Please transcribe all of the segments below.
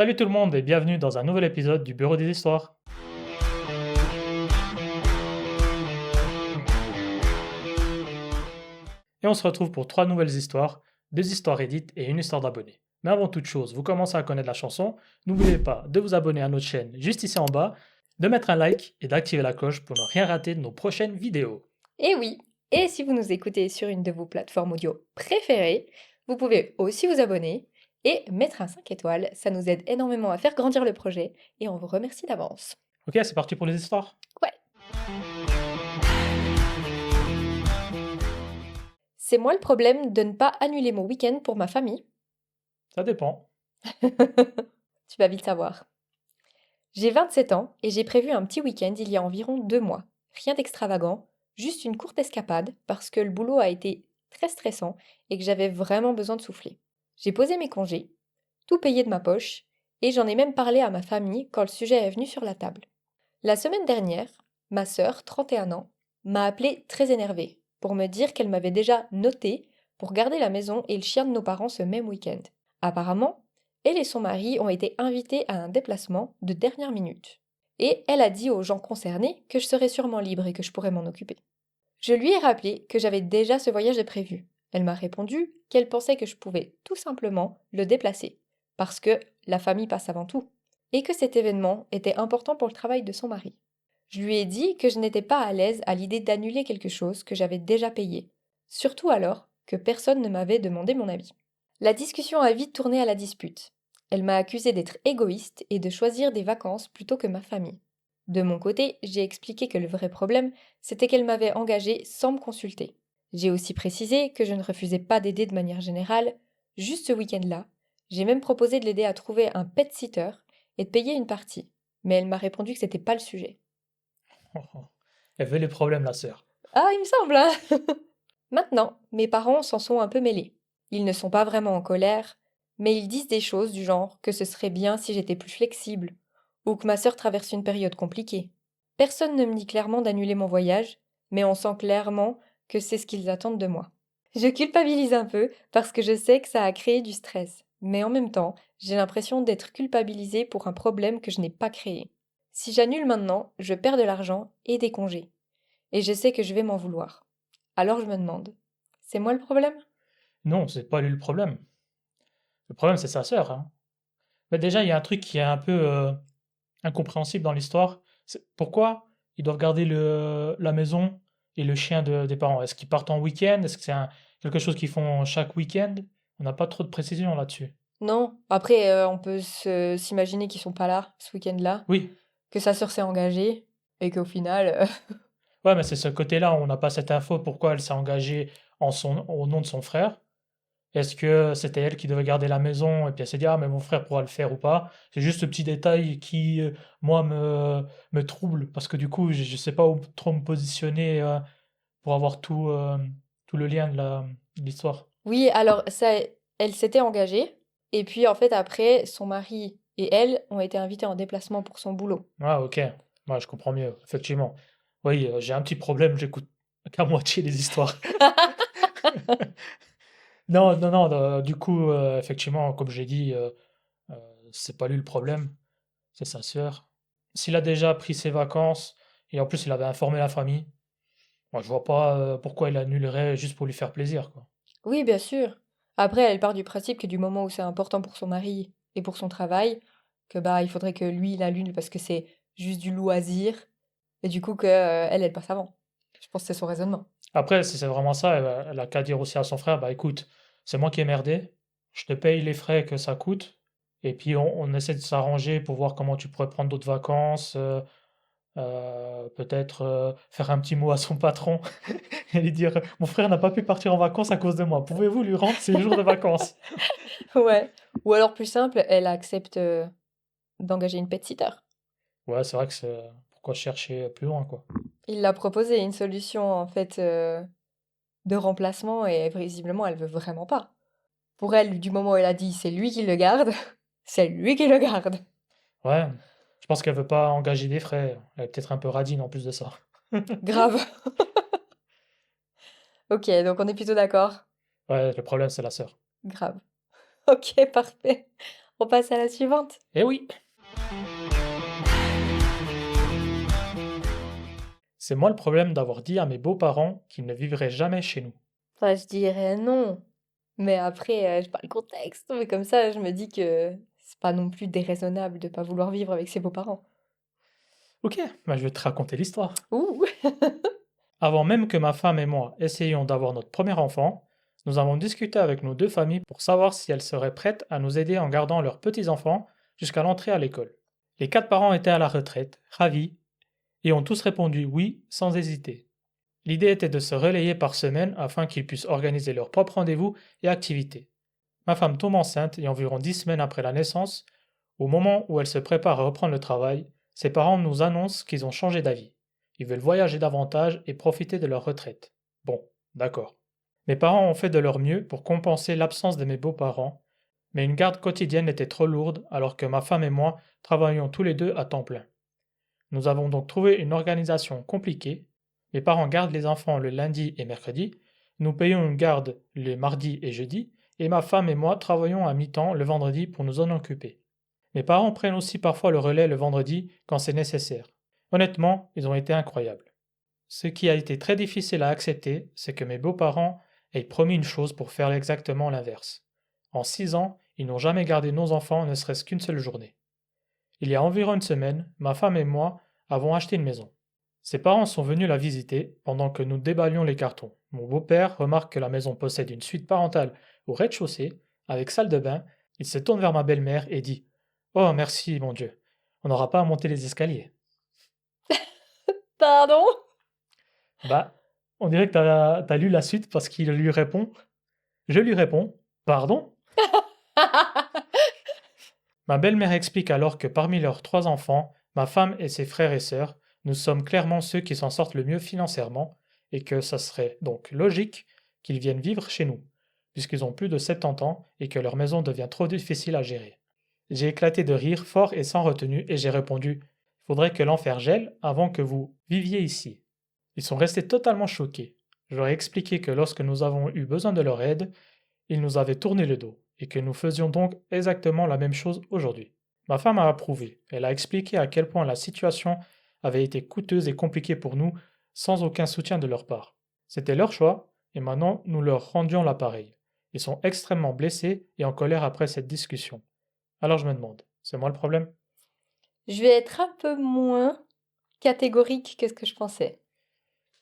Salut tout le monde et bienvenue dans un nouvel épisode du Bureau des Histoires. Et on se retrouve pour 3 nouvelles histoires, 2 histoires édites et une histoire d'abonnés. Mais avant toute chose, vous commencez à connaître la chanson, n'oubliez pas de vous abonner à notre chaîne juste ici en bas, de mettre un like et d'activer la cloche pour ne rien rater de nos prochaines vidéos. Et oui, et si vous nous écoutez sur une de vos plateformes audio préférées, vous pouvez aussi vous abonner et mettre un 5 étoiles, ça nous aide énormément à faire grandir le projet et on vous remercie d'avance. Ok, c'est parti pour les histoires. Ouais. C'est moi le problème de ne pas annuler mon week-end pour ma famille? Ça dépend. Tu vas vite savoir. J'ai 27 ans et j'ai prévu un petit week-end il y a environ 2 mois. Rien d'extravagant, juste une courte escapade parce que le boulot a été très stressant et que j'avais vraiment besoin de souffler. J'ai posé mes congés, tout payé de ma poche, et j'en ai même parlé à ma famille quand le sujet est venu sur la table. La semaine dernière, ma sœur, 31 ans, m'a appelée très énervée pour me dire qu'elle m'avait déjà noté pour garder la maison et le chien de nos parents ce même week-end. Apparemment, elle et son mari ont été invités à un déplacement de dernière minute. Et elle a dit aux gens concernés que je serais sûrement libre et que je pourrais m'en occuper. Je lui ai rappelé que j'avais déjà ce voyage de prévu. Elle m'a répondu qu'elle pensait que je pouvais tout simplement le déplacer, parce que la famille passe avant tout, et que cet événement était important pour le travail de son mari. Je lui ai dit que je n'étais pas à l'aise à l'idée d'annuler quelque chose que j'avais déjà payé, surtout alors que personne ne m'avait demandé mon avis. La discussion a vite tourné à la dispute. Elle m'a accusé d'être égoïste et de choisir des vacances plutôt que ma famille. De mon côté, j'ai expliqué que le vrai problème, c'était qu'elle m'avait engagée sans me consulter. J'ai aussi précisé que je ne refusais pas d'aider de manière générale, juste ce week-end-là. J'ai même proposé de l'aider à trouver un pet sitter et de payer une partie. Mais elle m'a répondu que c'était pas le sujet. Elle veut les problèmes, la sœur. Ah, il me semble, hein. Maintenant, mes parents s'en sont un peu mêlés. Ils ne sont pas vraiment en colère, mais ils disent des choses du genre que ce serait bien si j'étais plus flexible, ou que ma sœur traverse une période compliquée. Personne ne me dit clairement d'annuler mon voyage, mais on sent clairement que c'est ce qu'ils attendent de moi. Je culpabilise un peu parce que je sais que ça a créé du stress, mais en même temps, j'ai l'impression d'être culpabilisée pour un problème que je n'ai pas créé. Si j'annule maintenant, je perds de l'argent et des congés, et je sais que je vais m'en vouloir. Alors je me demande, c'est moi le problème? Non, c'est pas lui le problème. Le problème, c'est sa sœur, hein. Mais déjà, il y a un truc qui est un peu incompréhensible dans l'histoire. C'est pourquoi ils doivent garder la maison et le chien des parents? Est-ce qu'ils partent en week-end? Est-ce que c'est quelque chose qu'ils font chaque week-end? On n'a pas trop de précision là-dessus. Non, après, on peut s'imaginer qu'ils sont pas là ce week-end-là, Oui, que sa sœur s'est engagée, et qu'au final, ouais, mais c'est ce côté-là, on n'a pas cette info, pourquoi elle s'est engagée au nom de son frère. Est-ce que c'était elle qui devait garder la maison et puis elle s'est dit, ah, mais mon frère pourra le faire ou pas? C'est juste ce petit détail qui, moi, me trouble parce que du coup, je ne sais pas où trop me positionner pour avoir tout le lien de l'histoire. oui, alors ça, elle s'était engagée, et puis en fait après, son mari et elle ont été invités en déplacement pour son boulot. Ah, ok. Ouais, je comprends mieux, effectivement. Oui, j'ai un petit problème, j'écoute qu'à moitié les histoires. Non, non, non, du coup, effectivement, comme j'ai dit, euh, c'est pas lui le problème, c'est sa sœur. S'il a déjà pris ses vacances et en plus il avait informé la famille, moi je vois pas pourquoi il annulerait juste pour lui faire plaisir, quoi. Oui, bien sûr. Après, elle part du principe que du moment où c'est important pour son mari et pour son travail, que bah il faudrait que lui il annule parce que c'est juste du loisir, et du coup que elle passe avant. Je pense que c'est son raisonnement. Après, si c'est vraiment ça, elle a qu'à dire aussi à son frère, bah écoute, c'est moi qui ai merdé, je te paye les frais que ça coûte, et puis on essaie de s'arranger pour voir comment tu pourrais prendre d'autres vacances, peut-être faire un petit mot à son patron et lui dire, mon frère n'a pas pu partir en vacances à cause de moi, pouvez-vous lui rendre ses jours de vacances? Ouais. Ou alors plus simple, elle accepte d'engager une pet-sitter. Ouais, c'est vrai que c'est pourquoi chercher plus loin, quoi. Il l'a proposé une solution en fait de remplacement et visiblement elle veut vraiment pas. Pour elle, du moment où elle a dit c'est lui qui le garde, c'est lui qui le garde. Ouais, je pense qu'elle veut pas engager des frais. Elle est peut-être un peu radine en plus de ça. Grave. Ok, donc on est plutôt d'accord. Ouais, le problème, c'est la sœur. Grave. Ok, parfait. On passe à la suivante. Eh oui, c'est moi le problème d'avoir dit à mes beaux-parents qu'ils ne vivraient jamais chez nous. Enfin, je dirais non. Mais après, j'ai pas le contexte. Mais comme ça, je me dis que c'est pas non plus déraisonnable de pas vouloir vivre avec ses beaux-parents. Ok, bah je vais te raconter l'histoire. Ouh! Avant même que ma femme et moi essayions d'avoir notre premier enfant, nous avons discuté avec nos deux familles pour savoir si elles seraient prêtes à nous aider en gardant leurs petits-enfants jusqu'à l'entrée à l'école. Les quatre parents étaient à la retraite, ravis, et ont tous répondu oui sans hésiter. L'idée était de se relayer par semaine afin qu'ils puissent organiser leurs propres rendez-vous et activités. Ma femme tombe enceinte et environ 10 semaines après la naissance, au moment où elle se prépare à reprendre le travail, ses parents nous annoncent qu'ils ont changé d'avis. Ils veulent voyager davantage et profiter de leur retraite. Bon, d'accord. Mes parents ont fait de leur mieux pour compenser l'absence de mes beaux-parents, mais une garde quotidienne était trop lourde alors que ma femme et moi travaillions tous les deux à temps plein. Nous avons donc trouvé une organisation compliquée. Mes parents gardent les enfants le lundi et mercredi, nous payons une garde les mardis et jeudis, et ma femme et moi travaillons à mi-temps le vendredi pour nous en occuper. Mes parents prennent aussi parfois le relais le vendredi quand c'est nécessaire. Honnêtement, ils ont été incroyables. Ce qui a été très difficile à accepter, c'est que mes beaux-parents aient promis une chose pour faire exactement l'inverse. En 6 ans, ils n'ont jamais gardé nos enfants ne serait-ce qu'une seule journée. Il y a environ une semaine, ma femme et moi avons acheté une maison. Ses parents sont venus la visiter pendant que nous déballions les cartons. Mon beau-père remarque que la maison possède une suite parentale au rez-de-chaussée, avec salle de bain. Il se tourne vers ma belle-mère et dit: Oh, merci, mon Dieu, on n'aura pas à monter les escaliers. Pardon? Bah, on dirait que t'as lu la suite parce qu'il lui répond. Je lui réponds: Pardon? Ma belle-mère explique alors que parmi leurs 3 enfants, ma femme et ses frères et sœurs, nous sommes clairement ceux qui s'en sortent le mieux financièrement et que ça serait donc logique qu'ils viennent vivre chez nous, puisqu'ils ont plus de 70 ans et que leur maison devient trop difficile à gérer. J'ai éclaté de rire fort et sans retenue et j'ai répondu: Il faudrait que l'enfer gèle avant que vous viviez ici. Ils sont restés totalement choqués. Je leur ai expliqué que lorsque nous avons eu besoin de leur aide, ils nous avaient tourné le dos, et que nous faisions donc exactement la même chose aujourd'hui. Ma femme a approuvé. Elle a expliqué à quel point la situation avait été coûteuse et compliquée pour nous, sans aucun soutien de leur part. C'était leur choix, et maintenant nous leur rendions l'appareil. Ils sont extrêmement blessés et en colère après cette discussion. Alors je me demande, c'est moi le problème? Je vais être un peu moins catégorique que ce que je pensais.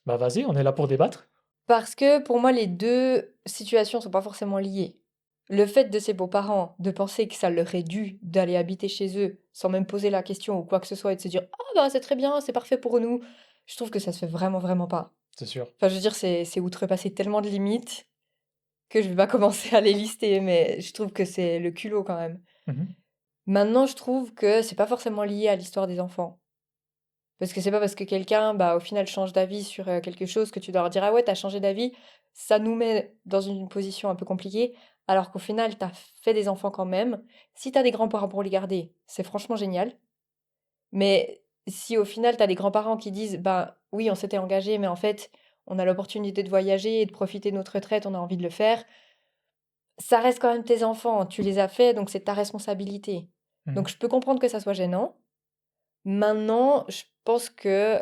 Bah vas-y, on est là pour débattre. Parce que pour moi, les deux situations sont pas forcément liées. Le fait de ses beaux-parents de penser que ça leur est dû d'aller habiter chez eux sans même poser la question ou quoi que ce soit et de se dire ah bah c'est très bien, c'est parfait pour nous, je trouve que ça se fait vraiment vraiment pas. C'est sûr. Enfin, je veux dire, c'est outrepasser tellement de limites que je vais pas commencer à les lister, mais je trouve que c'est le culot quand même. Mhm. Maintenant, je trouve que c'est pas forcément lié à l'histoire des enfants. Parce que c'est pas parce que quelqu'un, bah, au final, change d'avis sur quelque chose que tu dois leur dire: «Ah ouais, t'as changé d'avis». Ça nous met dans une position un peu compliquée, alors qu'au final, t'as fait des enfants quand même. Si t'as des grands-parents pour les garder, c'est franchement génial. Mais si au final, t'as des grands-parents qui disent: «Bah, oui, on s'était engagé, mais en fait, on a l'opportunité de voyager et de profiter de notre retraite, on a envie de le faire», ça reste quand même tes enfants, tu les as faits, donc c'est ta responsabilité. Mhm. Donc je peux comprendre que ça soit gênant. Maintenant, je pense que,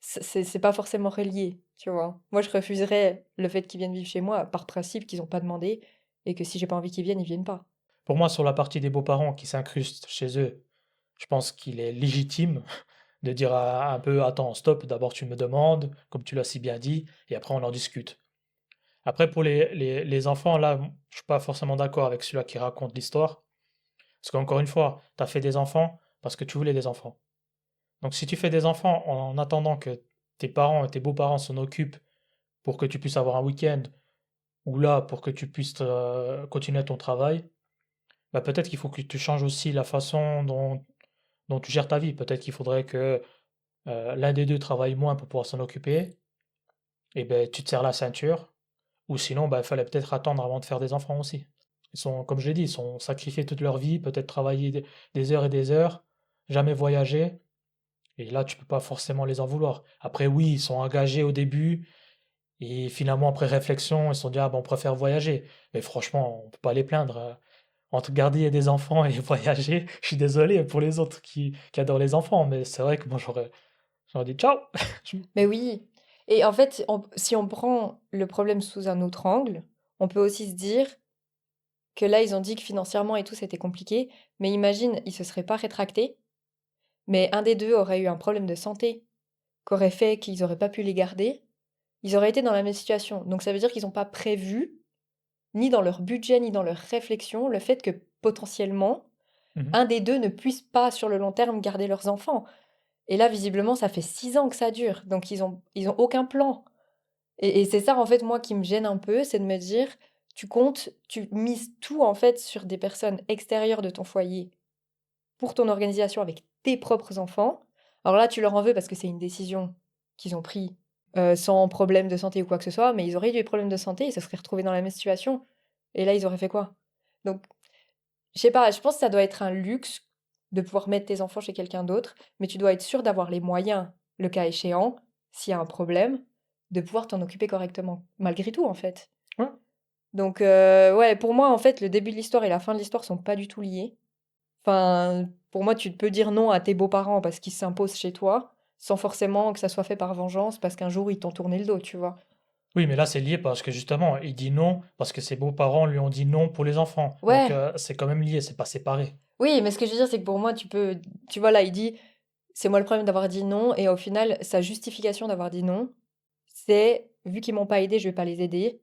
c'est pas forcément relié, tu vois? Moi, je refuserais le fait qu'ils viennent vivre chez moi par principe qu'ils ont pas demandé et que si j'ai pas envie qu'ils viennent, ils viennent pas. Pour moi, sur la partie des beaux-parents qui s'incrustent chez eux, je pense qu'il est légitime de dire un peu: Attends, stop, d'abord tu me demandes, comme tu l'as si bien dit, et après on en discute. Après, pour les enfants, là, je suis pas forcément d'accord avec celui-là qui raconte l'histoire. Parce qu'encore une fois, tu as fait des enfants parce que tu voulais des enfants. Donc si tu fais des enfants en attendant que tes parents et tes beaux-parents s'en occupent pour que tu puisses avoir un week-end, ou là, pour que tu puisses continuer ton travail, bah peut-être qu'il faut que tu changes aussi la façon dont tu gères ta vie. Peut-être qu'il faudrait que l'un des deux travaille moins pour pouvoir s'en occuper, et ben tu te serres la ceinture, ou sinon, bah, il fallait peut-être attendre avant de faire des enfants aussi. Ils sont, comme je l'ai dit, ils sont sacrifiés toute leur vie, peut-être travailler des heures et des heures, jamais voyager, et là, tu peux pas forcément les en vouloir. Après, oui, ils sont engagés au début, et finalement, après réflexion, ils se sont dit, ah, ben, on préfère voyager. Mais franchement, on peut pas les plaindre. entre garder des enfants et voyager, je suis désolé pour les autres qui adorent les enfants, mais c'est vrai que moi j'aurais dit ciao. Je- Mais oui. Et en fait, si on prend le problème sous un autre angle, on peut aussi se dire que là, ils ont dit que financièrement et tout, c'était compliqué. Mais imagine, ils se seraient pas rétractés, mais un des deux aurait eu un problème de santé qu'aurait fait qu'ils auraient pas pu les garder. Ils auraient été dans la même situation. Donc ça veut dire qu'ils n'ont pas prévu, ni dans leur budget, ni dans leur réflexion, le fait que potentiellement, Mhm. un des deux ne puisse pas sur le long terme garder leurs enfants. Et là, visiblement, ça fait 6 ans que ça dure. Donc ils ont aucun plan. Et c'est ça, en fait, moi, qui me gêne un peu, c'est de me dire, tu mises tout, en fait, sur des personnes extérieures de ton foyer pour ton organisation avec tes propres enfants. Alors là, tu leur en veux parce que c'est une décision qu'ils ont prise sans problème de santé ou quoi que ce soit, mais ils auraient eu des problèmes de santé, ils se seraient retrouvés dans la même situation. Et là, ils auraient fait quoi? Donc, je sais pas, je pense que ça doit être un luxe de pouvoir mettre tes enfants chez quelqu'un d'autre, mais tu dois être sûr d'avoir les moyens, le cas échéant, s'il y a un problème, de pouvoir t'en occuper correctement, malgré tout, en fait. Ouais. Donc, ouais, pour moi, en fait, le début de l'histoire et la fin de l'histoire sont pas du tout liés. Enfin, pour moi, tu peux dire non à tes beaux-parents parce qu'ils s'imposent chez toi, sans forcément que ça soit fait par vengeance parce qu'un jour ils t'ont tourné le dos, tu vois. Oui, mais là c'est lié parce que justement, il dit non parce que ses beaux-parents lui ont dit non pour les enfants. Donc Ouais, c'est quand même lié, c'est pas séparé. oui, mais ce que je veux dire, c'est que pour moi, tu vois, là, il dit, c'est moi le problème d'avoir dit non, et au final, sa justification d'avoir dit non, c'est, vu qu'ils m'ont pas aidé, je vais pas les aider.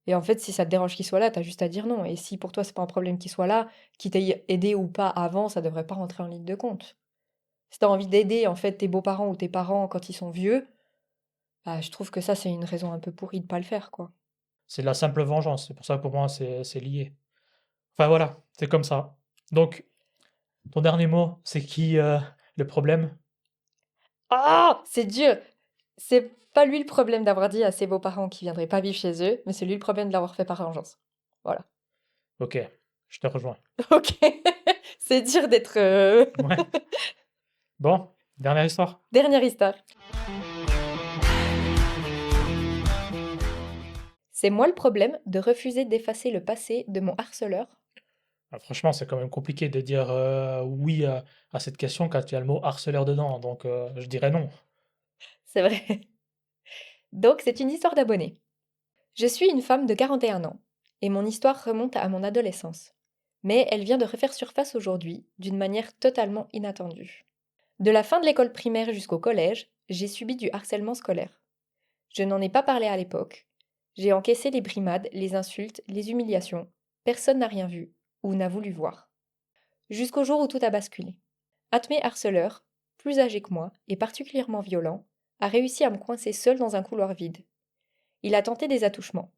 Et en fait, si ça te dérange qu'ils soient là, t'as juste à dire non. Et si pour toi, c'est pas un problème qu'ils soient là, qu'ils t'aient aidé ou pas avant, ça devrait pas rentrer en ligne de compte. Si t'as envie d'aider, en fait, tes beaux-parents ou tes parents quand ils sont vieux, bah, je trouve que ça, c'est une raison un peu pourrie de pas le faire, quoi. C'est de la simple vengeance. C'est pour ça que pour moi c'est lié. Enfin voilà, c'est comme ça. Donc ton dernier mot, c'est qui le problème? Ah! C'est dur! C'est pas lui le problème d'avoir dit à ses beaux-parents qu'ils viendraient pas vivre chez eux, mais c'est lui le problème de l'avoir fait par vengeance. Voilà. Ok, je te rejoins. Ok. C'est dur d'être... Ouais. Bon, dernière histoire. Dernière histoire. C'est moi le problème de refuser d'effacer le passé de mon harceleur. Ah, franchement, c'est quand même compliqué de dire oui à cette question quand il y a le mot harceleur dedans. Donc je dirais non. C'est vrai. Donc, c'est une histoire d'abonné. Je suis une femme de 41 ans, et mon histoire remonte à mon adolescence. Mais elle vient de refaire surface aujourd'hui d'une manière totalement inattendue. De la fin de l'école primaire jusqu'au collège, j'ai subi du harcèlement scolaire. Je n'en ai pas parlé à l'époque. J'ai encaissé les brimades, les insultes, les humiliations. Personne n'a rien vu, ou n'a voulu voir. Jusqu'au jour où tout a basculé. Un de mes harceleurs, plus âgé que moi et particulièrement violent, a réussi à me coincer seul dans un couloir vide. Il a tenté des attouchements.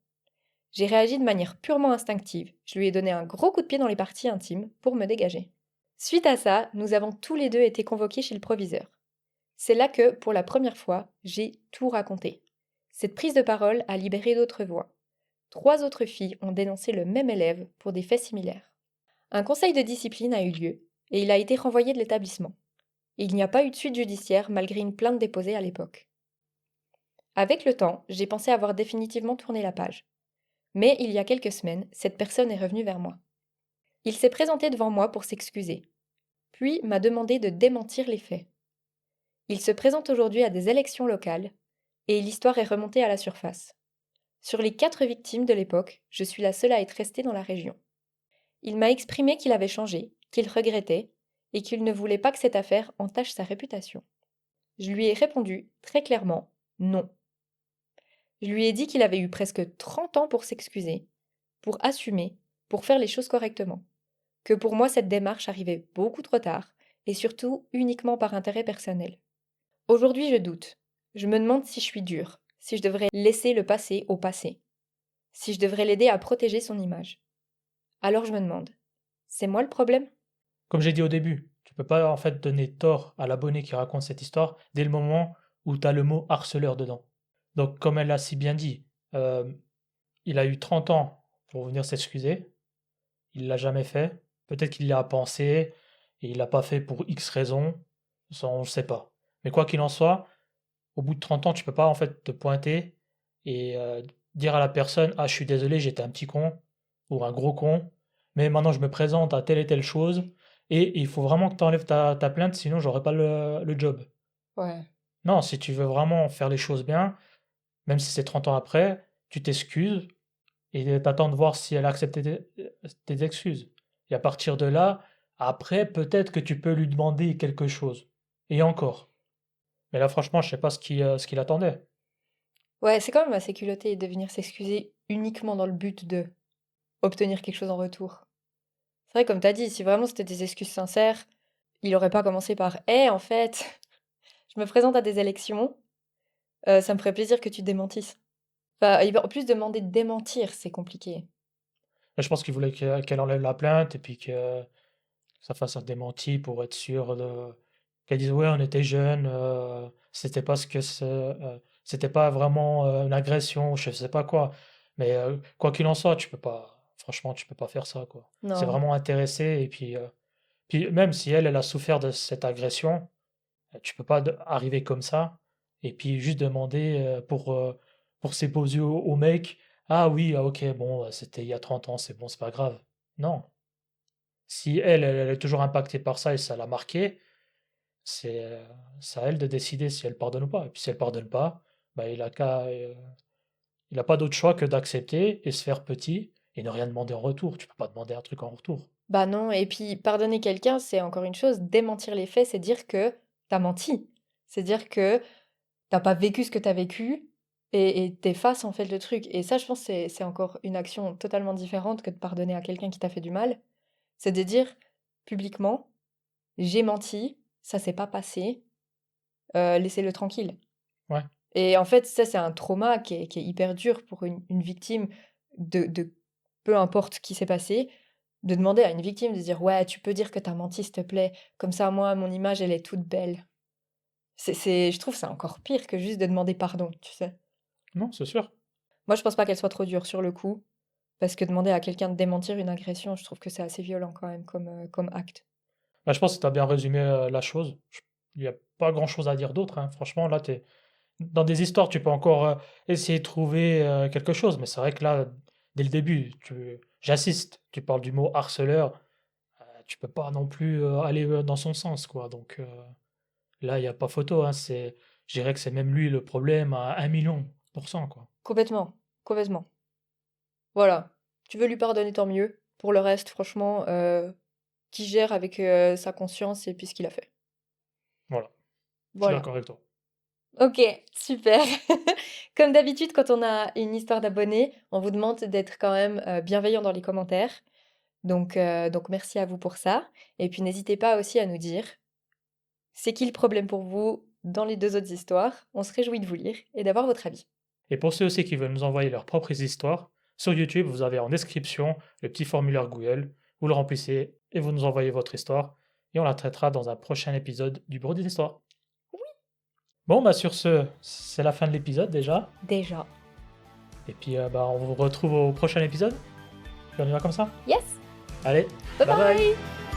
J'ai réagi de manière purement instinctive. Je lui ai donné un gros coup de pied dans les parties intimes pour me dégager. Suite à ça, nous avons tous les deux été convoqués chez le proviseur. C'est là que, pour la première fois, j'ai tout raconté. Cette prise de parole a libéré d'autres voix. 3 autres filles ont dénoncé le même élève pour des faits similaires. Un conseil de discipline a eu lieu et il a été renvoyé de l'établissement. Il n'y a pas eu de suite judiciaire malgré une plainte déposée à l'époque. Avec le temps, j'ai pensé avoir définitivement tourné la page. Mais il y a quelques semaines, cette personne est revenue vers moi. Il s'est présenté devant moi pour s'excuser, puis m'a demandé de démentir les faits. Il se présente aujourd'hui à des élections locales et l'histoire est remontée à la surface. Sur les 4 victimes de l'époque, je suis la seule à être restée dans la région. Il m'a exprimé qu'il avait changé, qu'il regrettait, et qu'il ne voulait pas que cette affaire entache sa réputation. Je lui ai répondu, très clairement, non. Je lui ai dit qu'il avait eu presque 30 ans pour s'excuser, pour assumer, pour faire les choses correctement. Que pour moi cette démarche arrivait beaucoup trop tard, et surtout uniquement par intérêt personnel. Aujourd'hui je doute. Je me demande si je suis dure, si je devrais laisser le passé au passé, si je devrais l'aider à protéger son image. Alors je me demande, c'est moi le problème? Comme j'ai dit au début, tu peux pas en fait donner tort à l'abonné qui raconte cette histoire dès le moment où tu as le mot harceleur dedans. Donc comme elle l'a si bien dit, euh, il a eu 30 ans pour venir s'excuser, il l'a jamais fait, peut-être qu'il y a pensé et il l'a pas fait pour X raisons, ça on ne sait pas. Mais quoi qu'il en soit, au bout de 30 ans, tu peux pas en fait te pointer et dire à la personne: «Ah, je suis désolé, j'étais un petit con ou un gros con» mais maintenant je me présente à telle et telle chose, et il faut vraiment que tu enlèves ta plainte, sinon j'aurai pas le job. Ouais. Non, si tu veux vraiment faire les choses bien, même si c'est 30 ans après, tu t'excuses et t'attends de voir si elle accepte tes excuses. Et à partir de là, après, peut-être que tu peux lui demander quelque chose. Et encore. Mais là, franchement, je sais pas ce qu'il attendait. Ouais, c'est quand même assez culotté de venir s'excuser uniquement dans le but de obtenir quelque chose en retour. C'est vrai, comme t'as dit, si vraiment c'était des excuses sincères, il aurait pas commencé par en fait, je me présente à des élections, ça me ferait plaisir que tu démentisses. Enfin, en plus, demander de démentir, c'est compliqué. Et je pense qu'il voulait qu'elle enlève la plainte et puis que ça fasse un démenti pour être sûr qu'elle dise ouais, on était jeunes, c'était pas c'était pas vraiment une agression, je sais pas quoi. Mais quoi qu'il en soit, franchement, tu peux pas faire ça, quoi. C'est Non. vraiment intéressé et puis même si elle a souffert de cette agression, tu peux pas arriver comme ça et puis juste demander pour ses beaux yeux au mec, ah oui, ah, ok, bon, c'était il y a 30 ans, c'est bon, c'est pas grave. Non. Si elle est toujours impactée par ça et ça l'a marqué, c'est à elle de décider si elle pardonne ou pas. Et puis si elle pardonne pas, bah, il a pas d'autre choix que d'accepter et se faire petit et ne rien demander en retour. Tu peux pas demander un truc en retour. Bah non, et puis pardonner quelqu'un, c'est encore une chose, démentir les faits, c'est dire que t'as menti. C'est dire que t'as pas vécu ce que t'as vécu et t'effaces en fait le truc. Et ça, je pense, c'est encore une action totalement différente que de pardonner à quelqu'un qui t'a fait du mal. C'est de dire publiquement, j'ai menti, ça s'est pas passé, laissez-le tranquille. Ouais, Et en fait, ça, c'est un trauma qui est hyper dur pour une victime de peu importe ce qui s'est passé, de demander à une victime de dire ouais, tu peux dire que t'as menti, s'il te plaît, comme ça, moi, mon image, elle est toute belle. Je trouve ça encore pire que juste de demander pardon, tu sais. non, c'est sûr. Moi, je pense pas qu'elle soit trop dure sur le coup, parce que demander à quelqu'un de démentir une agression, je trouve que c'est assez violent quand même comme acte. Bah, je pense que tu as bien résumé la chose. Il n'y a pas grand-chose à dire d'autre, hein. Franchement, là, dans des histoires, tu peux encore essayer de trouver quelque chose, mais c'est vrai que là, dès le début, j'assiste. Tu parles du mot harceleur, tu peux pas non plus aller dans son sens, quoi. Donc là, il n'y a pas photo, hein. Je dirais que c'est même lui le problème à 1 million %, quoi. Complètement, complètement. Voilà. Tu veux lui pardonner, tant mieux. Pour le reste, franchement, qui gère avec sa conscience et puis ce qu'il a fait. Voilà, je suis Voilà. d'accord avec toi. Ok, super. Comme d'habitude, quand on a une histoire d'abonnés, on vous demande d'être quand même bienveillant dans les commentaires. Donc merci à vous pour ça. Et puis n'hésitez pas aussi à nous dire, c'est qui le problème pour vous dans les deux autres histoires? On se réjouit de vous lire et d'avoir votre avis. Et pour ceux aussi qui veulent nous envoyer leurs propres histoires, sur YouTube, vous avez en description le petit formulaire Google. Vous le remplissez et vous nous envoyez votre histoire. Et on la traitera dans un prochain épisode du Bureau des histoires. Bon, bah sur ce, c'est la fin de l'épisode déjà. Déjà. Et puis bah, on vous retrouve au prochain épisode. Et on y va comme ça. Yes! Allez, Bye bye bye! bye!